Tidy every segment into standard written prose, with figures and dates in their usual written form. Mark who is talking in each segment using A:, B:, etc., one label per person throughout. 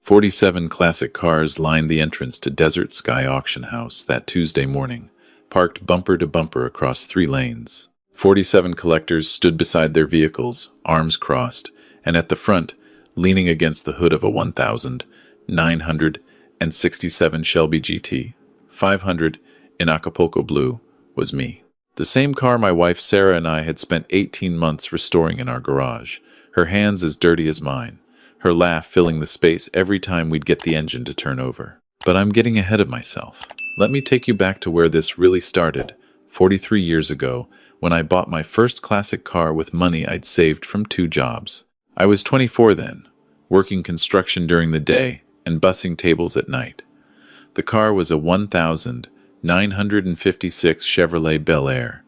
A: 47 classic cars lined the entrance to Desert Sky Auction House that Tuesday morning, parked bumper to bumper across 3 lanes. 47 collectors stood beside their vehicles, arms crossed, and at the front, leaning against the hood of a 1967 Shelby GT 500 in Acapulco blue, was me. The same car my wife Sarah and I had spent 18 months restoring in our garage, her hands as dirty as mine, her laugh filling the space every time we'd get the engine to turn over. But I'm getting ahead of myself. Let me take you back to where this really started, 43 years ago, when I bought my first classic car with money I'd saved from 2 jobs. I was 24 then, working construction during the day and bussing tables at night. The car was a 1956 Chevrolet Bel Air,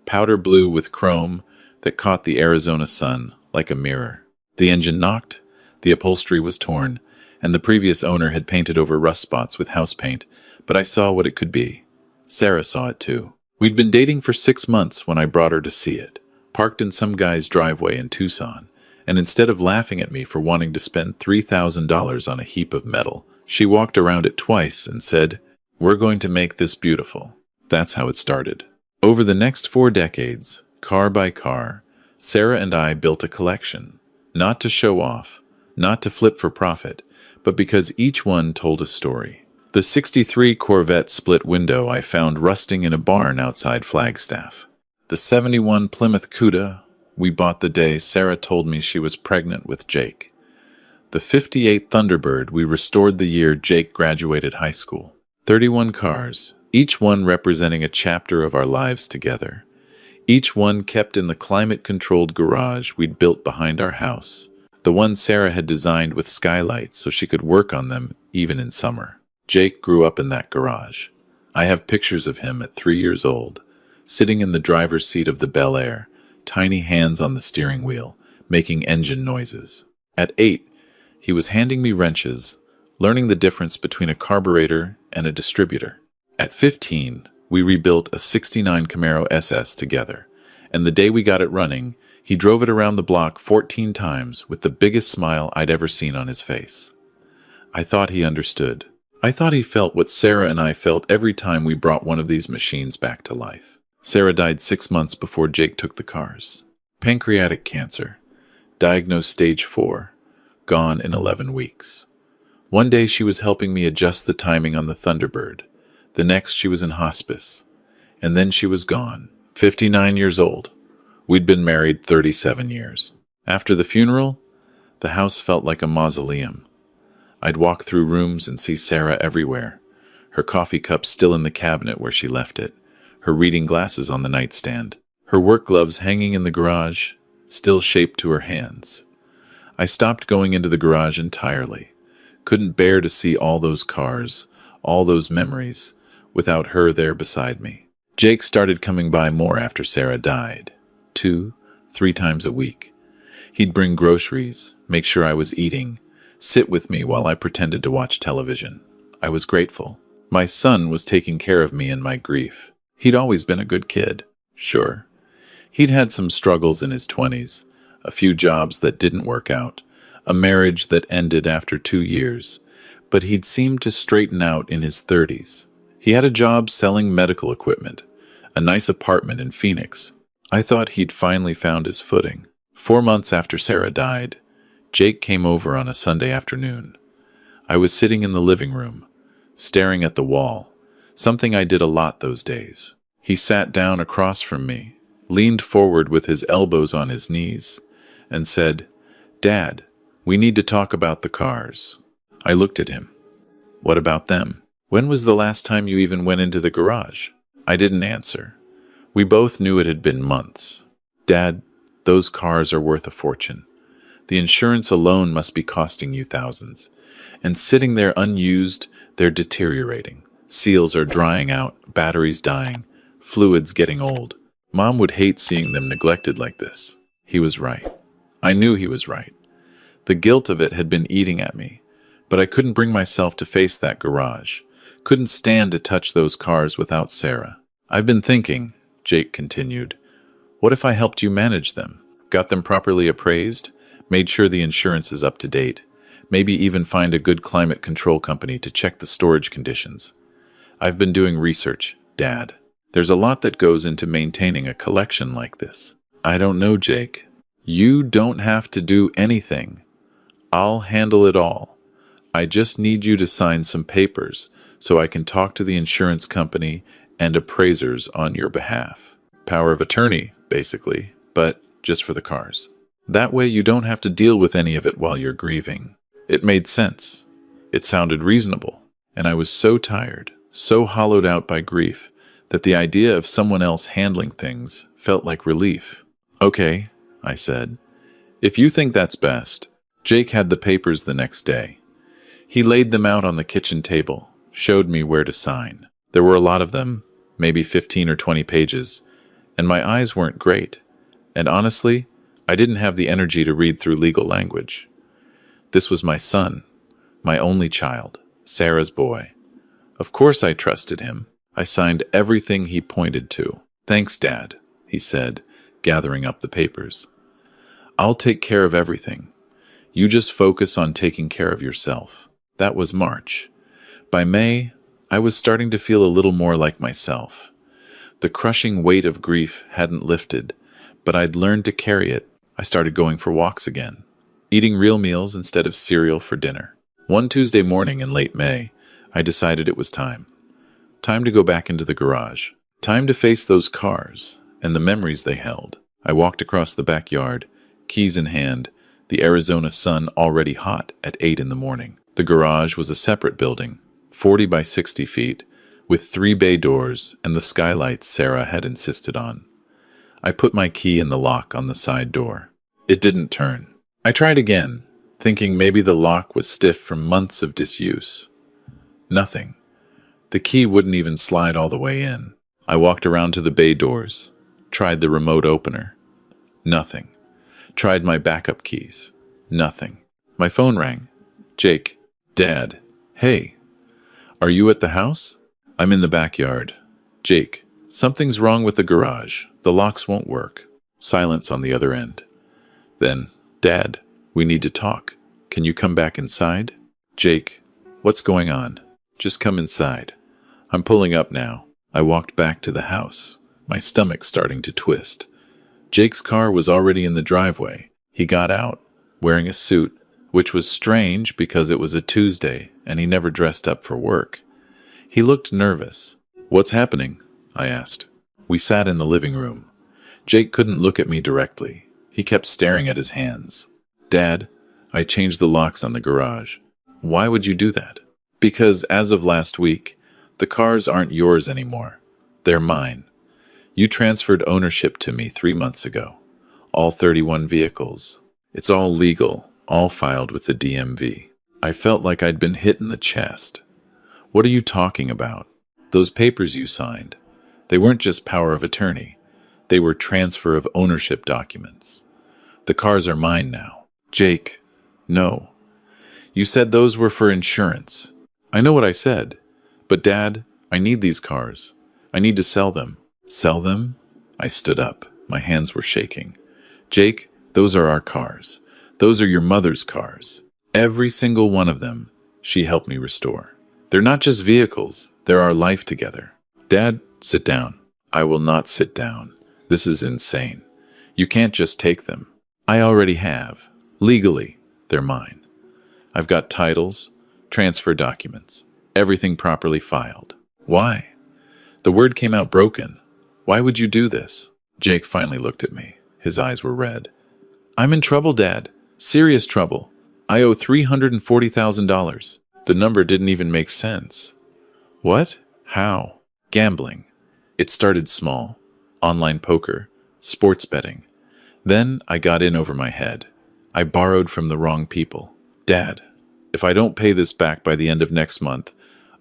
A: powder blue with chrome that caught the Arizona sun like a mirror. The engine knocked, the upholstery was torn, and the previous owner had painted over rust spots with house paint, but I saw what it could be. Sarah saw it too. We'd been dating for 6 months when I brought her to see it, parked in some guy's driveway in Tucson, and instead of laughing at me for wanting to spend $3,000 on a heap of metal, she walked around it twice and said, "We're going to make this beautiful." That's how it started. Over the next 4 decades, car by car, Sarah and I built a collection, not to show off, not to flip for profit, but because each one told a story. The '63 Corvette split window I found rusting in a barn outside Flagstaff. The '71 Plymouth Cuda we bought the day Sarah told me she was pregnant with Jake. The '58 Thunderbird we restored the year Jake graduated high school. 31 cars, each one representing a chapter of our lives together. Each one kept in the climate-controlled garage we'd built behind our house. The one Sarah had designed with skylights so she could work on them even in summer. Jake grew up in that garage. I have pictures of him at 3 years old, sitting in the driver's seat of the Bel Air, tiny hands on the steering wheel, making engine noises. At 8, he was handing me wrenches, learning the difference between a carburetor and a distributor. At 15, we rebuilt a '69 Camaro SS together, and the day we got it running, he drove it around the block 14 times with the biggest smile I'd ever seen on his face. I thought he understood. I thought he felt what Sarah and I felt every time we brought one of these machines back to life. Sarah died 6 months before Jake took the cars. Pancreatic cancer, diagnosed stage 4, gone in 11 weeks. One day she was helping me adjust the timing on the Thunderbird. The next she was in hospice. And then she was gone, 59 years old. We'd been married 37 years. After the funeral, the house felt like a mausoleum. I'd walk through rooms and see Sarah everywhere, her coffee cup still in the cabinet where she left it, her reading glasses on the nightstand, her work gloves hanging in the garage, still shaped to her hands. I stopped going into the garage entirely. Couldn't bear to see all those cars, all those memories, without her there beside me. Jake started coming by more after Sarah died, 2, 3 times a week. He'd bring groceries, make sure I was eating, sit with me while I pretended to watch television. I was grateful. My son was taking care of me in my grief. He'd always been a good kid. Sure. He'd had some struggles in his 20s, a few jobs that didn't work out, a marriage that ended after 2 years, but he'd seemed to straighten out in his 30s. He had a job selling medical equipment, a nice apartment in Phoenix. I thought he'd finally found his footing. 4 months after Sarah died, Jake came over on a Sunday afternoon. I was sitting in the living room, staring at the wall, something I did a lot those days. He sat down across from me, leaned forward with his elbows on his knees, and said, "Dad, we need to talk about the cars." I looked at him. "What about them? When was the last time you even went into the garage?" I didn't answer. We both knew it had been months. "Dad, those cars are worth a fortune. The insurance alone must be costing you thousands. And sitting there unused, they're deteriorating. Seals are drying out, batteries dying, fluids getting old. Mom would hate seeing them neglected like this." He was right. I knew he was right. The guilt of it had been eating at me, but I couldn't bring myself to face that garage. Couldn't stand to touch those cars without Sarah. "I've been thinking," Jake continued, "what if I helped you manage them? Got them properly appraised? Made sure the insurance is up to date? Maybe even find a good climate control company to check the storage conditions. I've been doing research, Dad. There's a lot that goes into maintaining a collection like this. I don't know, Jake. You don't have to do anything. I'll handle it all. I just need you to sign some papers so I can talk to the insurance company and appraisers on your behalf. Power of attorney, basically, but just for the cars. That way you don't have to deal with any of it while you're grieving. It made sense. It sounded reasonable. And I was so tired, so hollowed out by grief, that the idea of someone else handling things felt like relief. Okay, I said. If you think that's best. Jake had the papers the next day. He laid them out on the kitchen table, showed me where to sign. There were a lot of them, maybe 15 or 20 pages, and my eyes weren't great. And honestly, I didn't have the energy to read through legal language. This was my son, my only child, Sarah's boy. Of course I trusted him. I signed everything he pointed to. Thanks, Dad, he said, gathering up the papers. I'll take care of everything. You just focus on taking care of yourself. That was March. By May, I was starting to feel a little more like myself. The crushing weight of grief hadn't lifted, but I'd learned to carry it. I started going for walks again, eating real meals instead of cereal for dinner. One Tuesday morning in late May, I decided it was time. Time to go back into the garage. Time to face those cars and the memories they held. I walked across the backyard, keys in hand, the Arizona sun already hot at 8 in the morning. The garage was a separate building, 40 by 60 feet, with 3 bay doors and the skylights Sarah had insisted on. I put my key in the lock on the side door. It didn't turn. I tried again, thinking maybe the lock was stiff from months of disuse. Nothing. The key wouldn't even slide all the way in. I walked around to the bay doors, tried the remote opener. Nothing. Tried my backup keys. Nothing. My phone rang. Jake. Dad. Hey. Are you at the house? I'm in the backyard. Jake. Something's wrong with the garage. The locks won't work. Silence on the other end. Then, Dad, we need to talk. Can you come back inside? Jake. What's going on? Just come inside. I'm pulling up now. I walked back to the house, my stomach starting to twist. Jake's car was already in the driveway. He got out, wearing a suit, which was strange because it was a Tuesday and he never dressed up for work. He looked nervous. What's happening? I asked. We sat in the living room. Jake couldn't look at me directly. He kept staring at his hands. Dad, I changed the locks on the garage. Why would you do that? Because as of last week, the cars aren't yours anymore. They're mine. You transferred ownership to me 3 months ago. All 31 vehicles. It's all legal, all filed with the DMV. I felt like I'd been hit in the chest. What are you talking about? Those papers you signed. They weren't just power of attorney. They were transfer of ownership documents. The cars are mine now. Jake, no. You said those were for insurance. I know what I said. But Dad, I need these cars. I need to sell them. Sell them? I stood up. My hands were shaking. Jake, those are our cars. Those are your mother's cars. Every single one of them, she helped me restore. They're not just vehicles. They're our life together. Dad, sit down. I will not sit down. This is insane. You can't just take them. I already have. Legally, they're mine. I've got titles, transfer documents, everything properly filed. Why? The word came out broken. Why would you do this? Jake finally looked at me. His eyes were red. I'm in trouble, Dad. Serious trouble. I owe $340,000. The number didn't even make sense. What? How? Gambling. It started small. Online poker. Sports betting. Then I got in over my head. I borrowed from the wrong people. Dad, if I don't pay this back by the end of next month,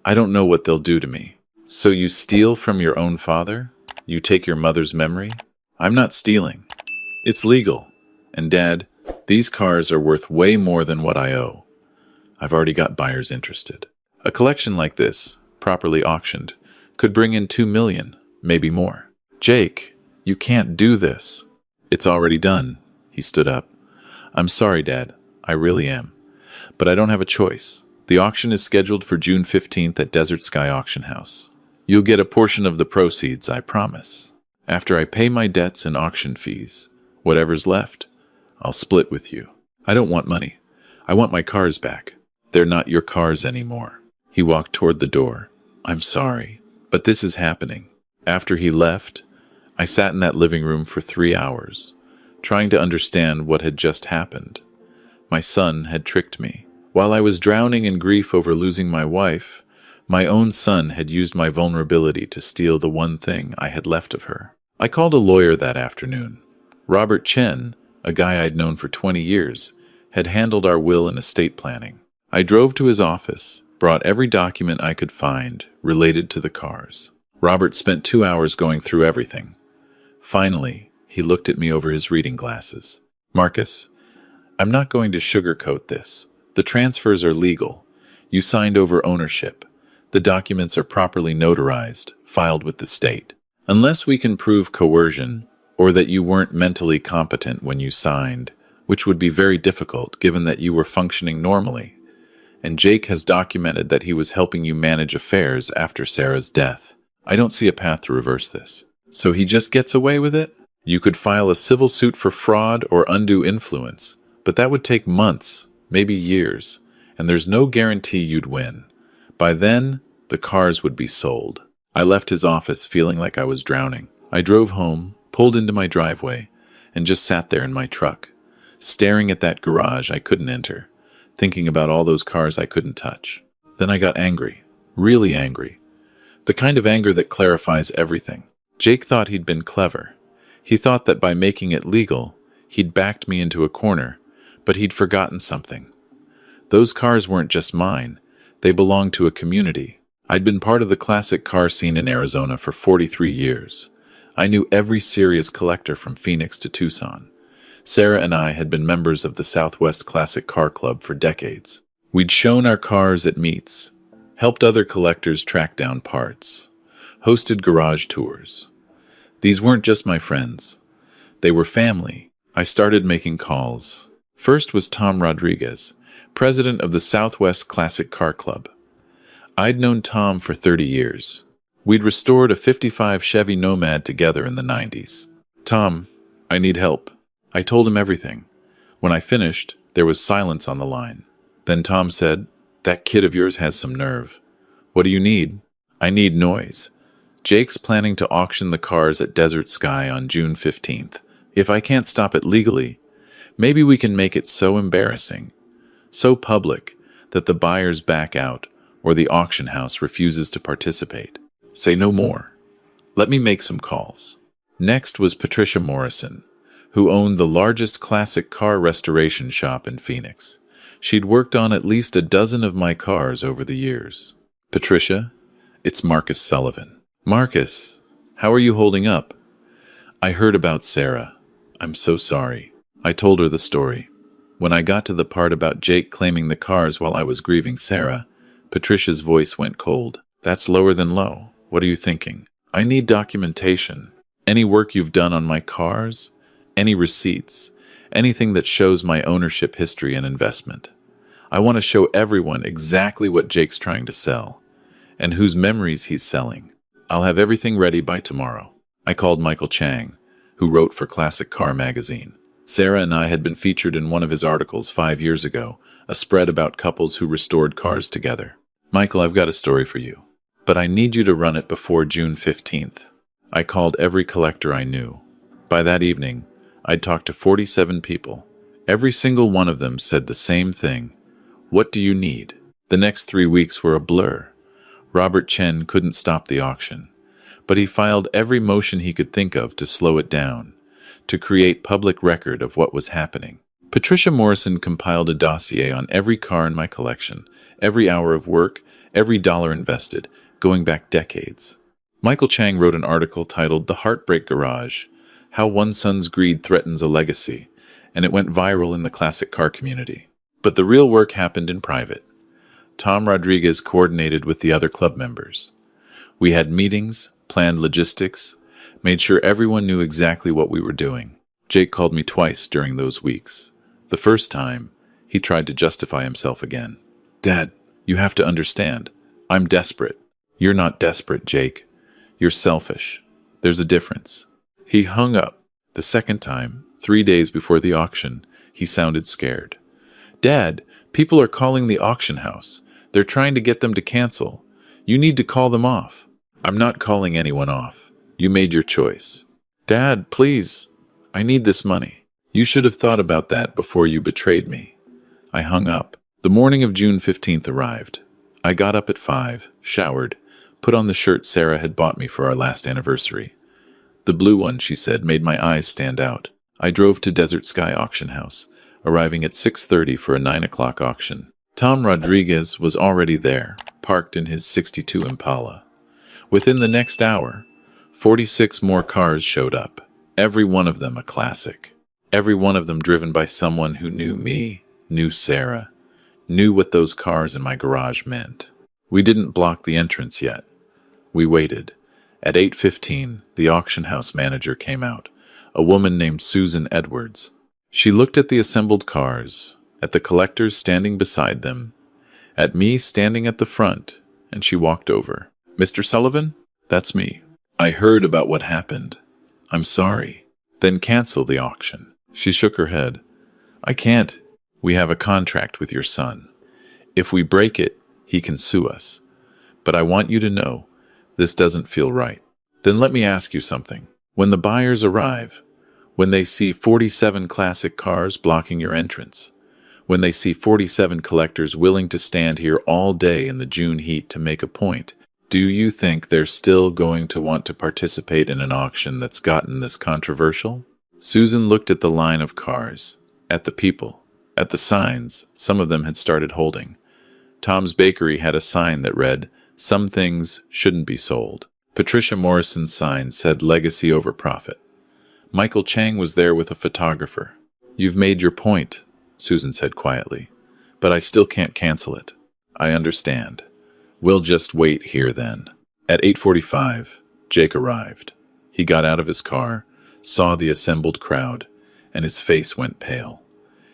A: I don't know what they'll do to me. So you steal from your own father? You take your mother's memory? I'm not stealing. It's legal. And Dad, these cars are worth way more than what I owe. I've already got buyers interested. A collection like this, properly auctioned, could bring in $2 million, maybe more. Jake, you can't do this. It's already done. He stood up. I'm sorry, Dad. I really am. But I don't have a choice. The auction is scheduled for June 15th at Desert Sky Auction House. You'll get a portion of the proceeds, I promise. After I pay my debts and auction fees, whatever's left, I'll split with you. I don't want money. I want my cars back. They're not your cars anymore. He walked toward the door. I'm sorry, but this is happening. After he left, I sat in that living room for 3 hours, trying to understand what had just happened. My son had tricked me. While I was drowning in grief over losing my wife, my own son had used my vulnerability to steal the one thing I had left of her. I called a lawyer that afternoon. Robert Chen, a guy I'd known for 20 years, had handled our will and estate planning. I drove to his office, brought every document I could find related to the cars. Robert spent 2 hours going through everything. Finally, he looked at me over his reading glasses. Marcus, I'm not going to sugarcoat this. The transfers are legal. You signed over ownership. The documents are properly notarized, filed with the state. Unless we can prove coercion, or that you weren't mentally competent when you signed, which would be very difficult given that you were functioning normally, and Jake has documented that he was helping you manage affairs after Sarah's death, I don't see a path to reverse this. So he just gets away with it? You could file a civil suit for fraud or undue influence, but that would take months, maybe years, and there's no guarantee you'd win. By then, the cars would be sold. I left his office feeling like I was drowning. I drove home, pulled into my driveway, and just sat there in my truck, staring at that garage I couldn't enter, thinking about all those cars I couldn't touch. Then I got angry, really angry. The kind of anger that clarifies everything. Jake thought he'd been clever. He thought that by making it legal, he'd backed me into a corner, but he'd forgotten something. Those cars weren't just mine. They belonged to a community. I'd been part of the classic car scene in Arizona for 43 years. I knew every serious collector from Phoenix to Tucson. Sarah and I had been members of the Southwest Classic Car Club for decades. We'd shown our cars at meets, helped other collectors track down parts, hosted garage tours. These weren't just my friends. They were family. I started making calls. First was Tom Rodriguez, president of the Southwest Classic Car Club. I'd known Tom for 30 years. We'd restored a '55 Chevy Nomad together in the 90s. Tom, I need help. I told him everything. When I finished, there was silence on the line. Then Tom said, "That kid of yours has some nerve. What do you need?" "I need noise. Jake's planning to auction the cars at Desert Sky on June 15th. If I can't stop it legally, maybe we can make it so embarrassing, so public, that the buyers back out or the auction house refuses to participate. Say no more. Let me make some calls." Next was Patricia Morrison, who owned the largest classic car restoration shop in Phoenix. She'd worked on at least a dozen of my cars over the years. "Patricia, it's Marcus Sullivan." "Marcus, how are you holding up?" "I heard about Sarah. I'm so sorry." I told her the story. When I got to the part about Jake claiming the cars while I was grieving Sarah, Patricia's voice went cold. "That's lower than low. What are you thinking?" "I need documentation. Any work you've done on my cars, any receipts, anything that shows my ownership history and investment. I want to show everyone exactly what Jake's trying to sell, and whose memories he's selling. I'll have everything ready by tomorrow." I called Michael Chang, who wrote for Classic Car magazine. Sarah and I had been featured in one of his articles 5 years ago, a spread about couples who restored cars together. "Michael, I've got a story for you, but I need you to run it before June 15th. I called every collector I knew. By that evening, I'd talked to 47 people. Every single one of them said the same thing. What do you need? The next 3 weeks were a blur. Robert Chen couldn't stop the auction, but he filed every motion he could think of to slow it down, to create public record of what was happening. Patricia Morrison compiled a dossier on every car in my collection, every hour of work, every dollar invested, going back decades. Michael Chang wrote an article titled "The Heartbreak Garage: How One Son's Greed Threatens a Legacy," and it went viral in the classic car community. But the real work happened in private. Tom Rodriguez coordinated with the other club members. We had meetings, planned logistics, made sure everyone knew exactly what we were doing. Jake called me twice during those weeks. The first time, He tried to justify himself again. Dad, you have to understand. I'm desperate. You're not desperate, Jake. You're selfish. There's a difference. He hung up. The second time, 3 days before the auction, he sounded scared. Dad, people are calling the auction house. They're trying to get them to cancel. You need to call them off. I'm not calling anyone off. You made your choice. Dad, please. I need this money. You should have thought about that before you betrayed me. I hung up. The morning of June 15th arrived. I got up at 5, showered, put on the shirt Sarah had bought me for our last anniversary. The blue one, she said, made my eyes stand out. I drove to Desert Sky Auction House, arriving at 6:30 for a 9 o'clock auction. Tom Rodriguez was already there, parked in his 62 Impala. Within the next hour, 46 more cars showed up, every one of them a classic. Every one of them driven by someone who knew me, knew Sarah, knew what those cars in my garage meant. We didn't block the entrance yet. We waited. At 8:15, the auction house manager came out, a woman named Susan Edwards. She looked at the assembled cars, at the collectors standing beside them, at me standing at the front, and she walked over. Mr. Sullivan? That's me. I heard about what happened. I'm sorry. Then cancel the auction. She shook her head. I can't. We have a contract with your son. If we break it, he can sue us. But I want you to know, this doesn't feel right. Then let me ask you something. When the buyers arrive, when they see 47 classic cars blocking your entrance, when they see 47 collectors willing to stand here all day in the June heat to make a point, do you think they're still going to want to participate in an auction that's gotten this controversial? Susan looked at the line of cars, at the people, at the signs some of them had started holding. Tom's Bakery had a sign that read, "Some things shouldn't be sold." Patricia Morrison's sign said, "Legacy over profit." Michael Chang was there with a photographer. "You've made your point," Susan said quietly, "but I still can't cancel it." "I understand. We'll just wait here then." At 8:45, Jake arrived. He got out of his car, saw the assembled crowd, and his face went pale.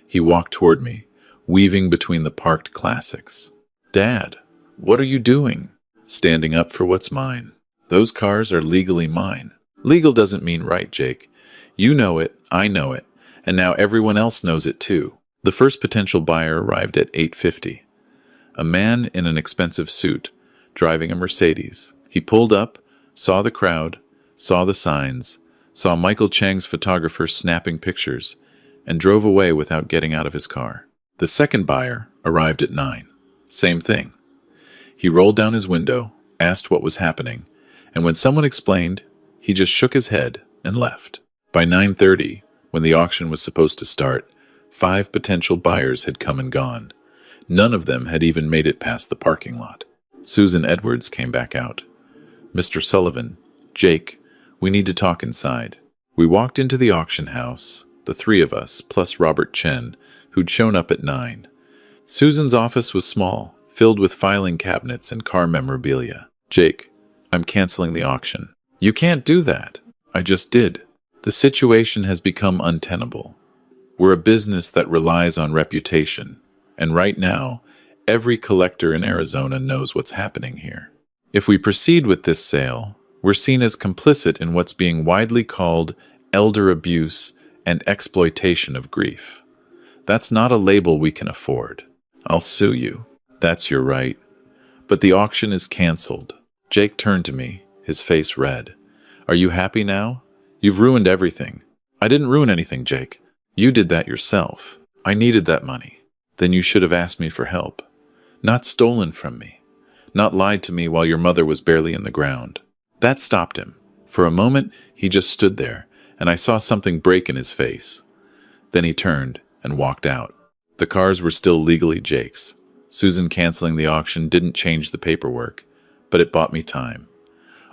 A: He walked toward me, weaving between the parked classics. "Dad, what are you doing?" "Standing up for what's mine. Those cars are legally mine." "Legal doesn't mean right, Jake. You know it, I know it, and now everyone else knows it too." The first potential buyer arrived at 8:50. A man in an expensive suit, driving a Mercedes. He pulled up, saw the crowd, saw the signs, saw Michael Chang's photographer snapping pictures, and drove away without getting out of his car. The second buyer arrived at 9. Same thing. He rolled down his window, asked what was happening, and when someone explained, he just shook his head and left. By 9:30, when the auction was supposed to start, 5 potential buyers had come and gone. None of them had even made it past the parking lot. Susan Edwards came back out. "Mr. Sullivan, Jake, we need to talk inside." We walked into the auction house, the 3 of us, plus Robert Chen, who'd shown up at 9. Susan's office was small, filled with filing cabinets and car memorabilia. "Jake, I'm canceling the auction." "You can't do that." "I just did. The situation has become untenable. We're a business that relies on reputation, and right now, every collector in Arizona knows what's happening here. If we proceed with this sale, we're seen as complicit in what's being widely called elder abuse and exploitation of grief. That's not a label we can afford. I'll sue you." "That's your right. But the auction is canceled." Jake turned to me, his face red. "Are you happy now? You've ruined everything." "I didn't ruin anything, Jake. You did that yourself. I needed that money. Then you should have asked me for help. Not stolen from me. Not lied to me while your mother was barely in the ground." That stopped him. For a moment, he just stood there, and I saw something break in his face. Then he turned and walked out. The cars were still legally Jake's. Susan canceling the auction didn't change the paperwork, but it bought me time.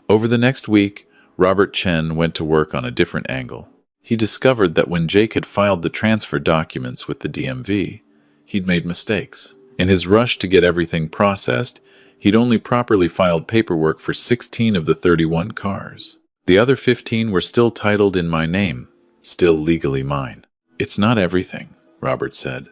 A: Over the next week, Robert Chen went to work on a different angle. He discovered that when Jake had filed the transfer documents with the DMV, he'd made mistakes. In his rush to get everything processed, he'd only properly filed paperwork for 16 of the 31 cars. The other 15 were still titled in my name, still legally mine. "It's not everything," Robert said.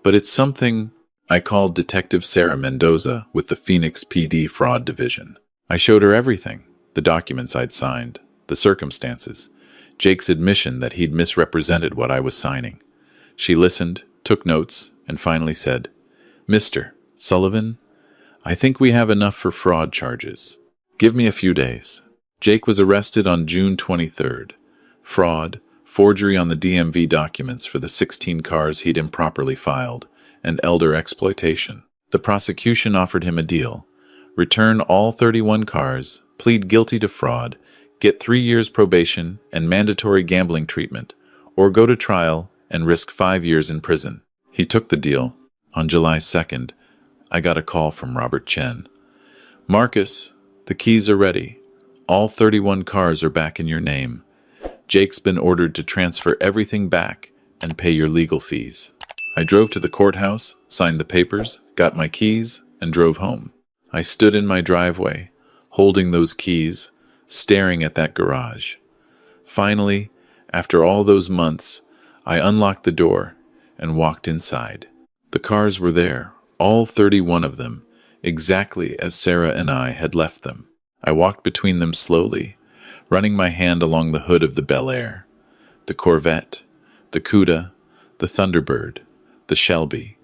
A: But it's something I called Detective Sarah Mendoza with the Phoenix PD Fraud Division. I showed her everything, the documents I'd signed, the circumstances, Jake's admission that he'd misrepresented what I was signing. She listened, took notes, and finally said, "Mr. Sullivan, I think we have enough for fraud charges. Give me a few days." Jake was arrested on June 23rd. Fraud, forgery on the DMV documents for the 16 cars he'd improperly filed, and elder exploitation. The prosecution offered him a deal: return all 31 cars, plead guilty to fraud, get 3 years probation and mandatory gambling treatment, or go to trial and risk 5 years in prison. He took the deal. On July 2nd, I got a call from Robert Chen. "Marcus, the keys are ready. All 31 cars are back in your name. Jake's been ordered to transfer everything back and pay your legal fees." I drove to the courthouse, signed the papers, got my keys, and drove home. I stood in my driveway, holding those keys, staring at that garage. Finally, after all those months, I unlocked the door and walked inside. The cars were there, all 31 of them, exactly as Sarah and I had left them. I walked between them slowly, running my hand along the hood of the Bel Air. The Corvette, the Cuda, the Thunderbird, the Shelby.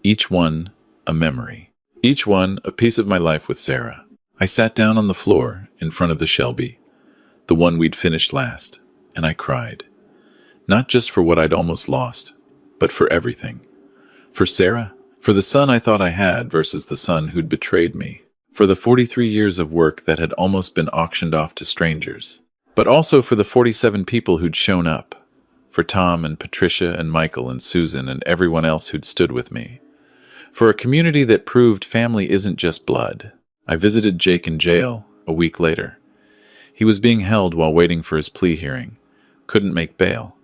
A: Each one a memory. Each one a piece of my life with Sarah. I sat down on the floor in front of the Shelby, the one we'd finished last, and I cried. Not just for what I'd almost lost, but for everything. For Sarah, for the son I thought I had versus the son who'd betrayed me, for the 43 years of work that had almost been auctioned off to strangers, but also for the 47 people who'd shown up, for Tom and Patricia and Michael and Susan and everyone else who'd stood with me, for a community that proved family isn't just blood. I visited Jake in jail a week later. He was being held while waiting for his plea hearing. Couldn't make bail.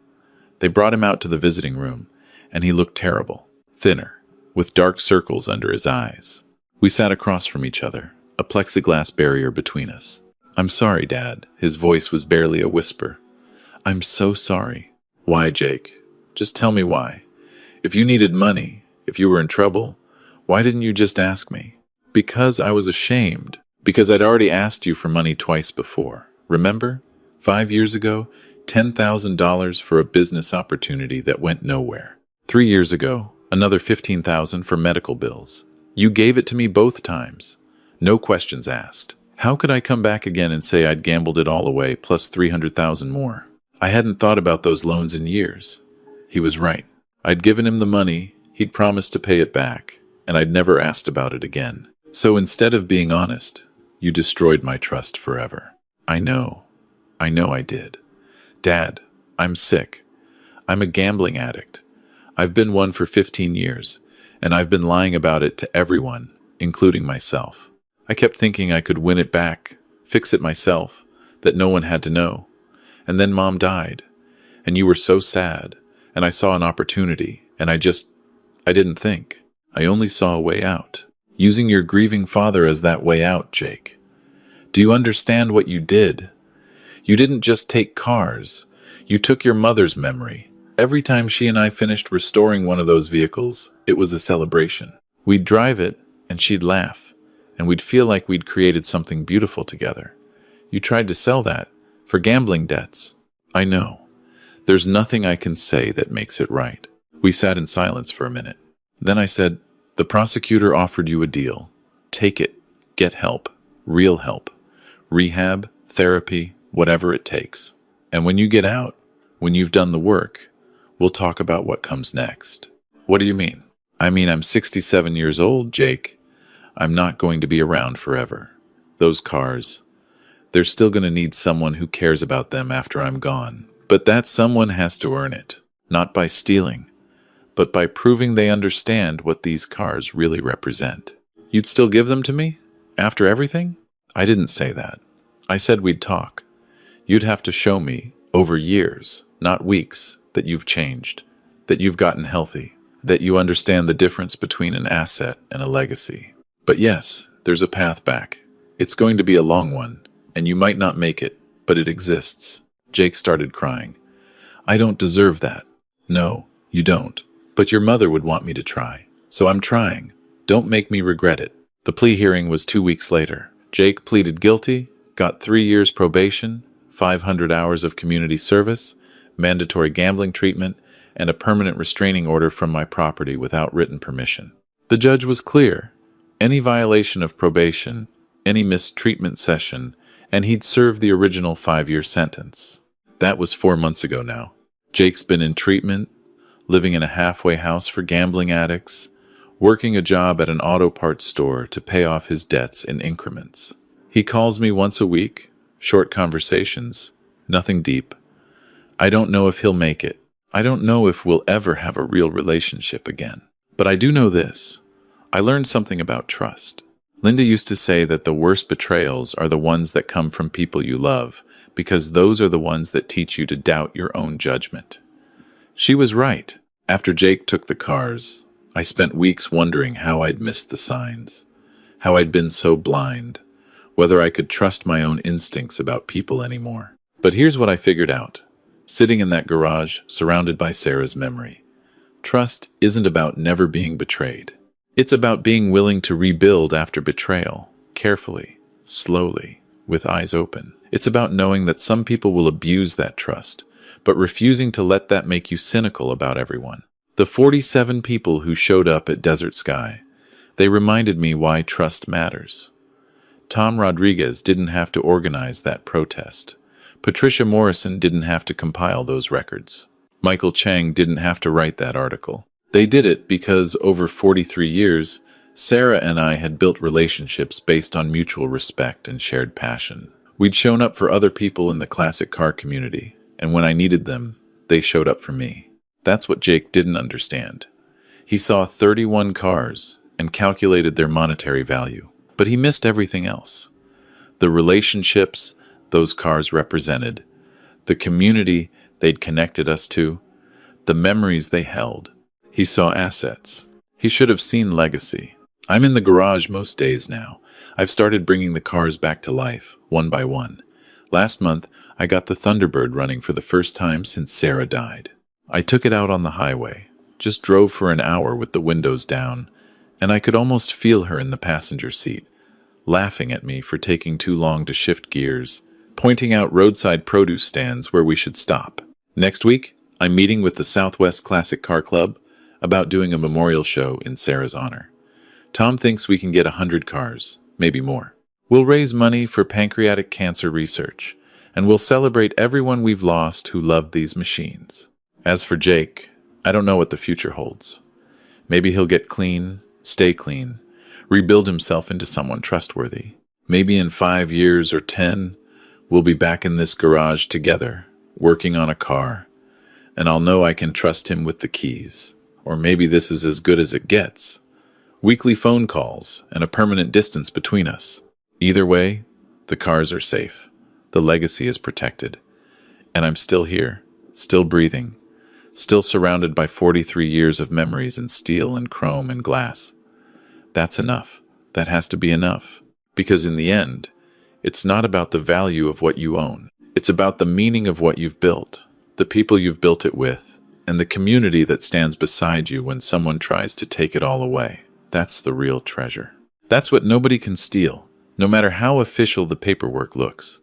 A: They brought him out to the visiting room, and he looked terrible, thinner, with dark circles under his eyes. We sat across from each other, a plexiglass barrier between us. "I'm sorry, Dad." His voice was barely a whisper. "I'm so sorry." "Why, Jake? Just tell me why. If you needed money, if you were in trouble, why didn't you just ask me?" "Because I was ashamed. Because I'd already asked you for money twice before. Remember? 5 years ago, $10,000 for a business opportunity that went nowhere. 3 years ago, another $15,000 for medical bills. You gave it to me both times. No questions asked. How could I come back again and say I'd gambled it all away plus 300,000 more? I hadn't thought about those loans in years." He was right. I'd given him the money, he'd promised to pay it back, and I'd never asked about it again. So instead of being honest, you destroyed my trust forever. I know I did. Dad, I'm sick. I'm a gambling addict. I've been one for 15 years, and I've been lying about it to everyone, including myself. I kept thinking I could win it back, fix it myself, that no one had to know. And then Mom died, and you were so sad, and I saw an opportunity, and I didn't think. I only saw a way out. Using your grieving father as that way out, Jake. Do you understand what you did? You didn't just take cars. You took your mother's memory. Every time she and I finished restoring one of those vehicles, it was a celebration. We'd drive it, and she'd laugh, and we'd feel like we'd created something beautiful together. You tried to sell that for gambling debts. I know. There's nothing I can say that makes it right. We sat in silence for a minute. Then I said, "The prosecutor offered you a deal. Take it. Get help. Real help. Rehab, therapy, whatever it takes. And when you get out, when you've done the work, we'll talk about what comes next." "What do you mean?" "I mean, I'm 67 years old, Jake. I'm not going to be around forever. Those cars, they're still going to need someone who cares about them after I'm gone. But that someone has to earn it, not by stealing, but by proving they understand what these cars really represent." "You'd still give them to me? After everything?" "I didn't say that. I said we'd talk. You'd have to show me, over years, not weeks, that you've changed, that you've gotten healthy, that you understand the difference between an asset and a legacy. But yes, there's a path back. It's going to be a long one, and you might not make it, but it exists." Jake started crying. "I don't deserve that." "No, you don't. But your mother would want me to try. So I'm trying. Don't make me regret it. The plea hearing was 2 weeks later. Jake pleaded guilty, got 3 years probation, 500 hours of community service, mandatory gambling treatment, and a permanent restraining order from my property without written permission. The judge was clear. Any violation of probation, any mistreatment session, and he'd serve the original 5-year sentence. That was 4 months ago now. Jake's been in treatment, living in a halfway house for gambling addicts, working a job at an auto parts store to pay off his debts in increments. He calls me once a week, short conversations, nothing deep. I don't know if he'll make it. I don't know if we'll ever have a real relationship again. But I do know this. I learned something about trust. Linda used to say that the worst betrayals are the ones that come from people you love, because those are the ones that teach you to doubt your own judgment. She was right. After Jake took the cars, I spent weeks wondering how I'd missed the signs, how I'd been so blind, whether I could trust my own instincts about people anymore. But here's what I figured out. Sitting in that garage, surrounded by Sarah's memory. Trust isn't about never being betrayed. It's about being willing to rebuild after betrayal, carefully, slowly, with eyes open. It's about knowing that some people will abuse that trust, but refusing to let that make you cynical about everyone. The 47 people who showed up at Desert Sky, they reminded me why trust matters. Tom Rodriguez didn't have to organize that protest. Patricia Morrison didn't have to compile those records. Michael Chang didn't have to write that article. They did it because over 43 years, Sarah and I had built relationships based on mutual respect and shared passion. We'd shown up for other people in the classic car community, and when I needed them, they showed up for me. That's what Jake didn't understand. He saw 31 cars and calculated their monetary value, but he missed everything else. The relationships those cars represented, the community they'd connected us to, the memories they held. He saw assets. He should have seen legacy. I'm in the garage most days now. I've started bringing the cars back to life, one by one. Last month, I got the Thunderbird running for the first time since Sarah died. I took it out on the highway, just drove for an hour with the windows down, and I could almost feel her in the passenger seat, laughing at me for taking too long to shift gears, pointing out roadside produce stands where we should stop. Next week, I'm meeting with the Southwest Classic Car Club about doing a memorial show in Sarah's honor. Tom thinks we can get 100 cars, maybe more. We'll raise money for pancreatic cancer research, and we'll celebrate everyone we've lost who loved these machines. As for Jake, I don't know what the future holds. Maybe he'll get clean, stay clean, rebuild himself into someone trustworthy. Maybe in 5 years or 10, we'll be back in this garage together, working on a car, and I'll know I can trust him with the keys. Or maybe this is as good as it gets. Weekly phone calls and a permanent distance between us. Either way, the cars are safe. The legacy is protected. And I'm still here, still breathing, still surrounded by 43 years of memories in steel and chrome and glass. That's enough. That has to be enough. Because in the end, it's not about the value of what you own. It's about the meaning of what you've built, the people you've built it with, and the community that stands beside you when someone tries to take it all away. That's the real treasure. That's what nobody can steal, no matter how official the paperwork looks.